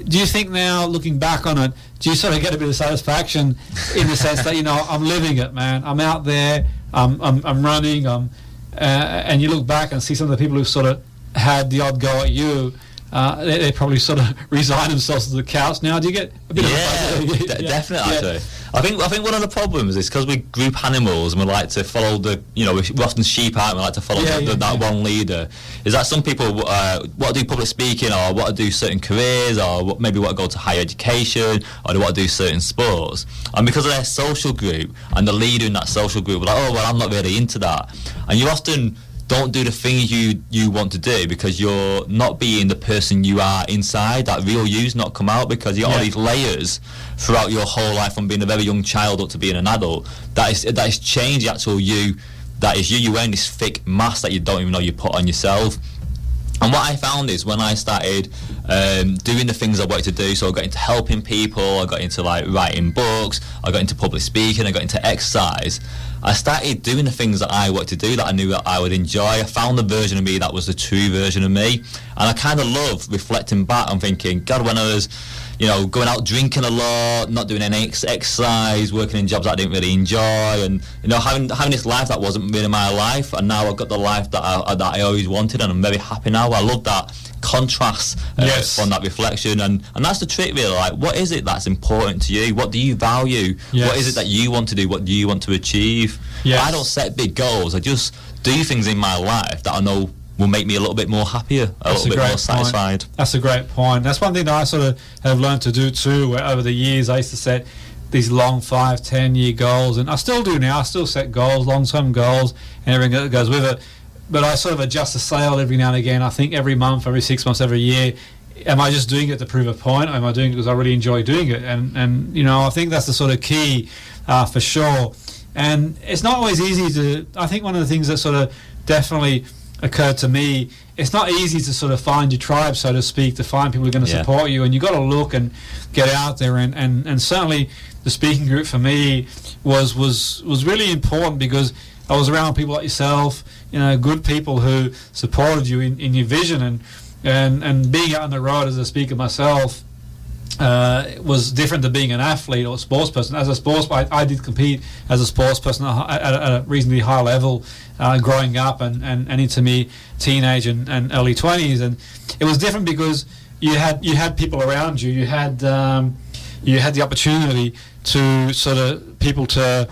do you think now, looking back on it, do you sort of get a bit of satisfaction in the sense that, I'm living it, man. I'm out there, I'm running, and you look back and see some of the people who sort of had the odd go at you, they probably sort of resign themselves to the couch now. Do you get a bit of a definitely. Yeah. I think one of the problems is because we're group animals and we like to follow we're often sheep, aren't we? Like to follow that one leader. Is that some people want to do public speaking, or want to do certain careers, or maybe want to go to higher education, or they want to do certain sports, and because of their social group and the leader in that social group, we're like, oh well, I'm not really into that, and you often don't do the things you want to do because you're not being the person you are inside. That real you's not come out, because you got all these layers throughout your whole life, from being a very young child up to being an adult. That is changed the actual you. That is you. You're wearing this thick mask that you don't even know you put on yourself. And what I found is when I started doing the things I wanted to do, so I got into helping people, I got into writing books, I got into public speaking, I got into exercise, I started doing the things that I wanted to do, that I knew that I would enjoy. I found the version of me that was the true version of me. And I kind of love reflecting back and thinking, God, when I was going out drinking a lot, not doing any exercise, working in jobs that I didn't really enjoy, and having this life that wasn't really my life, and now I've got the life that I always wanted, and I'm very happy now. I love that contrasts on that reflection, and that's the trick really. Like, what is it that's important to you? What do you value? What is it that you want to do? What do you want to achieve? I don't set big goals. I just do things in my life that I know will make me a little bit more happier, a little bit more satisfied. That's a great point. That's one thing that I sort of have learned to do too, where over the years I used to set these long 5-10 year goals, and I still do now. I still set goals, long-term goals, and everything that goes with it. But I sort of adjust the sail every now and again. I think every month, every 6 months, every year, am I just doing it to prove a point, or am I doing it because I really enjoy doing it? And you know, I think that's the sort of key for sure. And it's not always easy to, I think one of the things that sort of definitely occurred to me, it's not easy to sort of find your tribe, so to speak, to find people who are going to support you, and you've got to look and get out there, and certainly the speaking group for me was really important, because I was around people like yourself, you know, good people who supported you in your vision, and being out on the road as a speaker myself was different to being an athlete or a sports person. As a sports, I did compete as a sports person at a reasonably high level growing up and into me teenage and early 20s, and it was different because you had people around you. You had the opportunity to sort of people to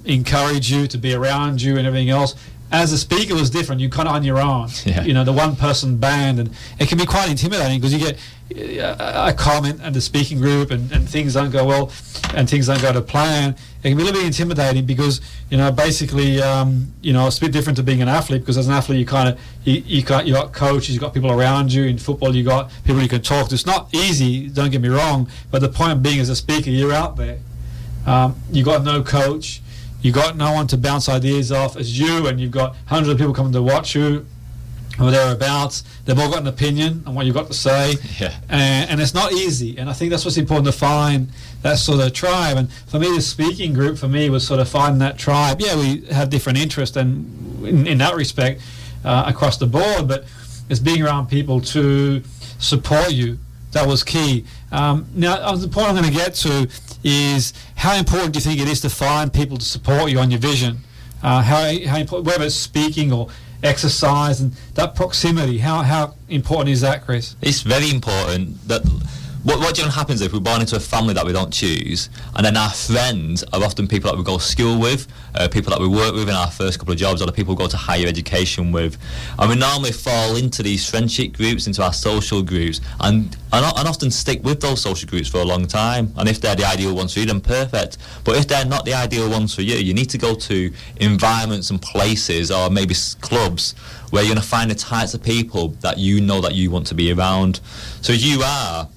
encourage you, to be around you and everything else. As a speaker, it was different. You're kind of on your own. You know, the one-person band, and it can be quite intimidating because you get a comment at the speaking group and things don't go well and things don't go to plan. It can be a little bit intimidating because, you know, basically, you know, it's a bit different to being an athlete, because as an athlete, you got coaches, you got people around you. In football, you got people you can talk to. It's not easy, don't get me wrong, but the point being, as a speaker, you're out there. You got no coach. You got no one to bounce ideas off. It's you, and you've got hundreds of people coming to watch you or thereabouts. They've all got an opinion on what you've got to say, and it's not easy. And I think that's what's important, to find that sort of tribe. And for me, the speaking group for me was sort of finding that tribe. Yeah, we have different interests, and in that respect, across the board, but it's being around people to support you. That was key. Now, the point I'm going to get to is, how important do you think it is to find people to support you on your vision? How important, whether it's speaking or exercise, and that proximity, how important is that, Chris? It's very important. That what generally happens if we're born into a family that we don't choose, and then our friends are often people that we go to school with, people that we work with in our first couple of jobs, or the people we go to higher education with, and we normally fall into these friendship groups, into our social groups, and often stick with those social groups for a long time. And if they're the ideal ones for you, then perfect. But if they're not the ideal ones for you, you need to go to environments and places, or maybe clubs, where you're going to find the types of people that you know that you want to be around. So if you are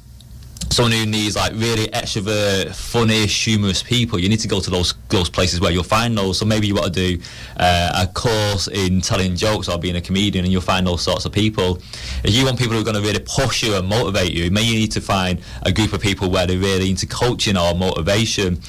someone who needs like really extrovert, funny, humorous people, you need to go to those places where you'll find those. So maybe you want to do a course in telling jokes or being a comedian, and you'll find those sorts of people. If you want people who are going to really push you and motivate you, maybe you need to find a group of people where they're really into coaching or motivation.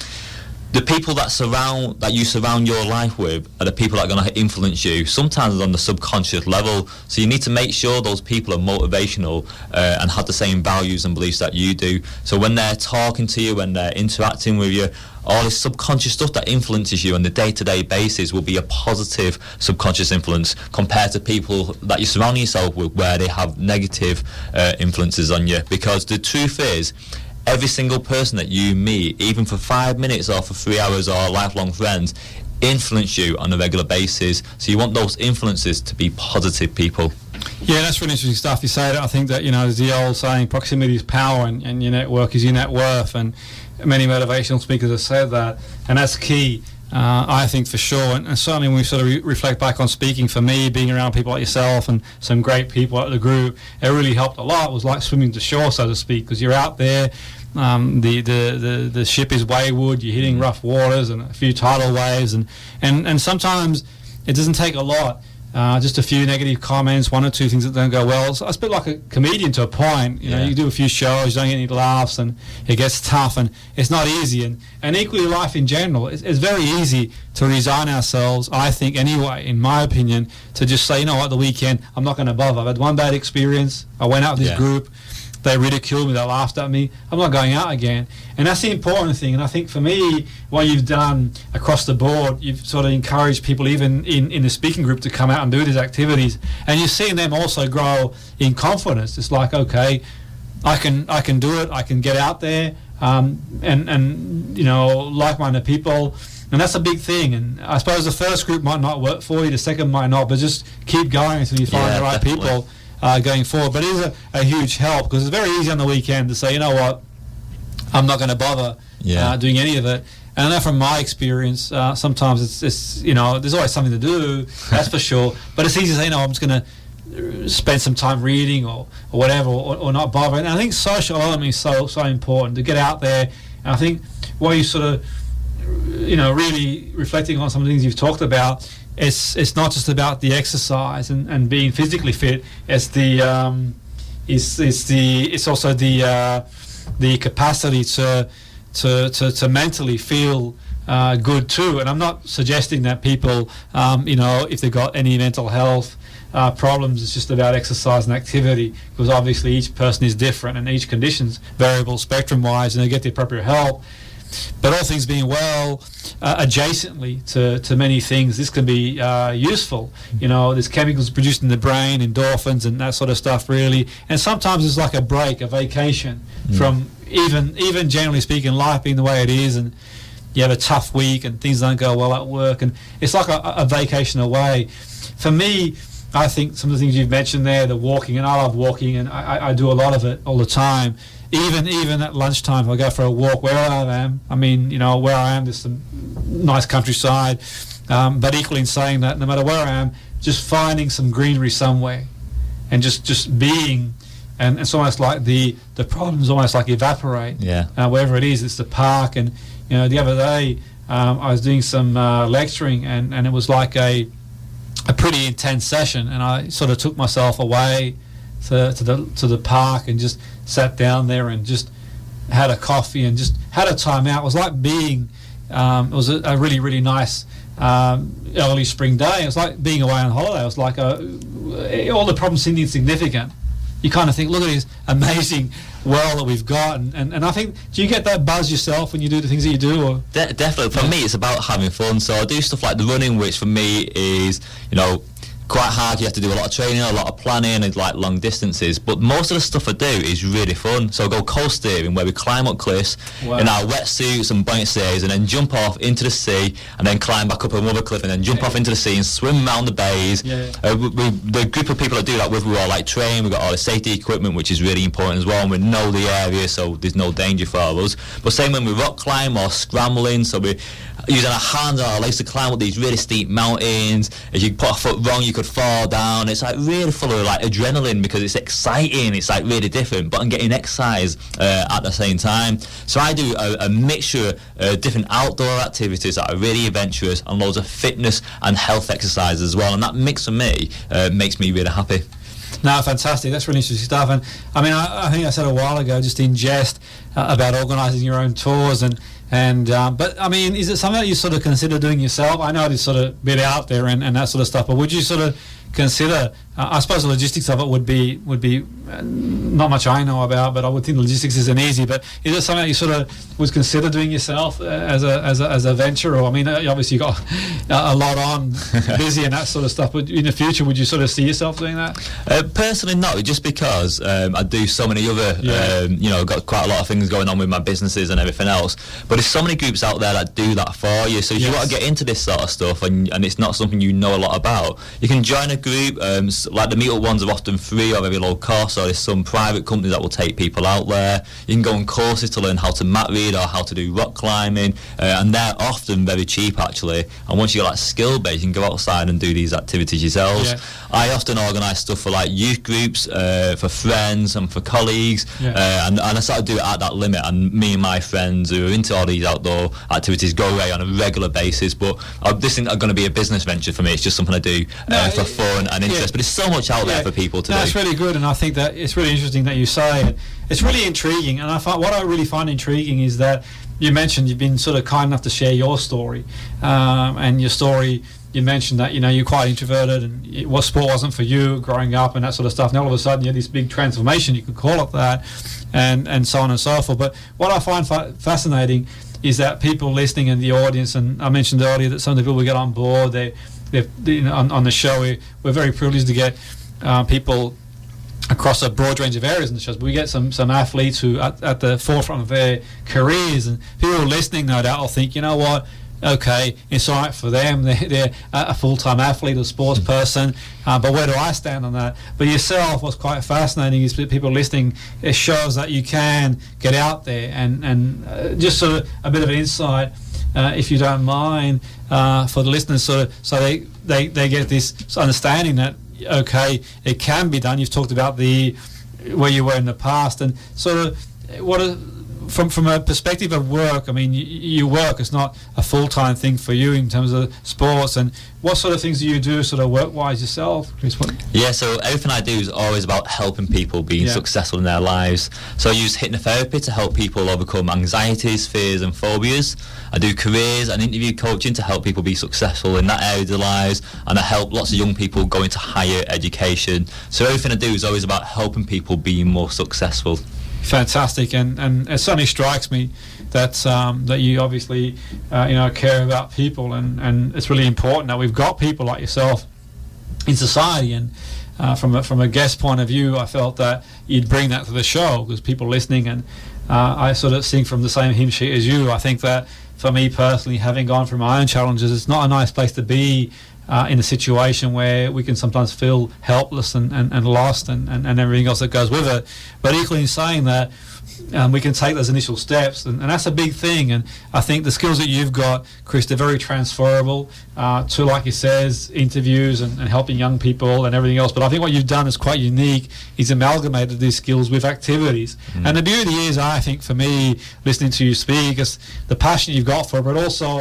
The people that you surround your life with are the people that are going to influence you, sometimes on the subconscious level. So you need to make sure those people are motivational and have the same values and beliefs that you do. So when they're talking to you, when they're interacting with you, all this subconscious stuff that influences you on the day-to-day basis will be a positive subconscious influence, compared to people that you surround yourself with where they have negative influences on you. Because the truth is, every single person that you meet, even for 5 minutes or for 3 hours, or lifelong friends, influence you on a regular basis. So you want those influences to be positive people. Yeah, that's really interesting stuff. You say that. I think that, you know, there's the old saying, proximity is power, and your network is your net worth, and many motivational speakers have said that, and that's key. I think, for sure, and certainly when we sort of reflect back on speaking, for me, being around people like yourself and some great people at the group, it really helped a lot. It was like swimming to shore, so to speak, because you're out there, the ship is wayward, you're hitting rough waters and a few tidal waves, and sometimes it doesn't take a lot. Just a few negative comments, one or two things that don't go well. So it's a bit like a comedian to a point. You know, you do a few shows, you don't get any laughs, and it gets tough, and it's not easy. And equally, life in general, it's very easy to resign ourselves, I think, anyway, in my opinion, to just say, you know what, the weekend, I'm not going to bother. I've had one bad experience. I went out with this group. they ridiculed me, they laughed at me, I'm not going out again. And that's the important thing. And I think for me, what you've done across the board, you've sort of encouraged people even in the speaking group to come out and do these activities, and you're seeing them also grow in confidence. It's like, okay, I can do it, I can get out there, and you know, like-minded people. And that's a big thing. And I suppose the first group might not work for you, the second might not, but just keep going until you find the right people going forward. But it is a huge help, because it's very easy on the weekend to say, you know what, I'm not going to bother doing any of it. And I know from my experience, sometimes it's you know, there's always something to do, that's for sure. But it's easy to say, you know, I'm just going to spend some time reading or whatever, or not bother. And I think social element is so important, to get out there. And I think what you sort of, you know, really reflecting on some of the things you've talked about, it's not just about the exercise and being physically fit. It's it's also the capacity to mentally feel good too. And I'm not suggesting that people, you know, if they've got any mental health problems, it's just about exercise and activity, because obviously each person is different and each condition's variable spectrum wise, and they get the appropriate help. But all things being well, adjacently to many things, this can be useful. You know, there's chemicals produced in the brain, endorphins and that sort of stuff, really. And sometimes it's like a break, a vacation from even generally speaking, life being the way it is, and you have a tough week and things don't go well at work, and it's like a vacation away. For me, I think some of the things you've mentioned there, the walking, and I love walking, and I do a lot of it all the time. Even at lunchtime, if I go for a walk where I am, I mean, you know, where I am, there's some nice countryside, but equally in saying that, no matter where I am, just finding some greenery somewhere and just being, and it's almost like the problems almost like evaporate. Wherever it is, it's the park. And, you know, the other day I was doing some lecturing, and it was like a pretty intense session, and I sort of took myself away to the park and just sat down there and just had a coffee and just had a time out. It was like being, it was a really, really nice early spring day. It was like being away on holiday. It was like all the problems seemed insignificant. You kind of think, look at this amazing world that we've got, and I think, do you get that buzz yourself when you do the things that you do? Or? Definitely. For me, it's about having fun. So I do stuff like the running, which for me is, you know, quite hard. You have to do a lot of training, a lot of planning, and like long distances, but most of the stuff I do is really fun. So I go coast steering, where we climb up cliffs in our wetsuits and buoyant stays, and then jump off into the sea, and then climb back up another cliff, and then jump off into the sea and swim around the bays. The group of people that do that with, we're all like trained, we've got all the safety equipment, which is really important as well, and we know the area, so there's no danger for us. But same when we rock climb or scrambling, so we're using our hands or our legs to climb up these really steep mountains. If you put a foot wrong, you could fall down. It's like really full of like adrenaline, because it's exciting, it's like really different, but I'm getting exercise at the same time. So I do a mixture of different outdoor activities that are really adventurous, and loads of fitness and health exercise as well, and that mix for me makes me really happy. No, fantastic. That's really interesting stuff. And I mean, I think I said a while ago, just in jest, about organising your own tours, but I mean, is it something that you sort of consider doing yourself? I know it is sort of a bit out there and that sort of stuff, but would you sort of consider, I suppose the logistics of it would be not much I know about, but I would think the logistics isn't easy. But is it something that you sort of would consider doing yourself as a venture? Or I mean, obviously you got a lot on, busy and that sort of stuff. But in the future, would you sort of see yourself doing that? Personally, not, just because I do so many other, you know, got quite a lot of things going on with my businesses and everything else. But there's so many groups out there that do that for you. So if you want to get into this sort of stuff, and it's not something you know a lot about, you can join a group. Like the meetup ones are often free or very low cost, or there's some private companies that will take people out there. You can go on courses to learn how to mat read or how to do rock climbing, and they're often very cheap actually. And once you get like skill based, you can go outside and do these activities yourselves. I often organise stuff for like youth groups, for friends and for colleagues, and I sort of do it at that limit, and me and my friends who are into all these outdoor activities go away on a regular basis. But this isn't going to be a business venture for me. It's just something I do for fun and interest. But there's so much out there for people to do. That's really good, and I think that it's really interesting that you say it. It's really intriguing, and what I really find intriguing is that you mentioned you've been sort of kind enough to share your story, and your story you mentioned that you're quite introverted and sport wasn't for you growing up and that sort of stuff. And all of a sudden you had this big transformation, you could call it that, and so on and so forth. But what I find fascinating is that people listening in the audience, and I mentioned earlier that some of the people we get on board, they're on the show, we're very privileged to get people across a broad range of areas in the shows. But we get some athletes who at the forefront of their careers, and people listening no doubt will think, you know what, okay, it's all right for them, they're a full-time athlete or sports person, but where do I stand on that? But yourself, what's quite fascinating is that people listening, it shows that you can get out there and just sort of a bit of an insight, if you don't mind, for the listeners, so they get this understanding that, okay, it can be done. You've talked about where you were in the past, and sort of from a perspective of work. I mean, you work, it's not a full-time thing for you in terms of sports. And what sort of things do you do sort of work-wise yourself, Chris? Yeah, so everything I do is always about helping people being successful in their lives. So I use hypnotherapy to help people overcome anxieties, fears and phobias. I do careers and interview coaching to help people be successful in that area of their lives, and I help lots of young people go into higher education. So everything I do is always about helping people be more successful. Fantastic, and it certainly strikes me that you obviously care about people, and it's really important that we've got people like yourself in society. And from a guest point of view, I felt that you'd bring that to the show, because people listening, and I sort of sing from the same hymn sheet as you. I think that for me personally, having gone through my own challenges, it's not a nice place to be in a situation where we can sometimes feel helpless and lost and everything else that goes with it. But equally in saying that, we can take those initial steps, and that's a big thing. And I think the skills that you've got, Chris, they're very transferable to, like you says, interviews and helping young people and everything else. But I think what you've done is quite unique, is amalgamated these skills with activities. And the beauty is, I think, for me, listening to you speak, is the passion you've got for it, but also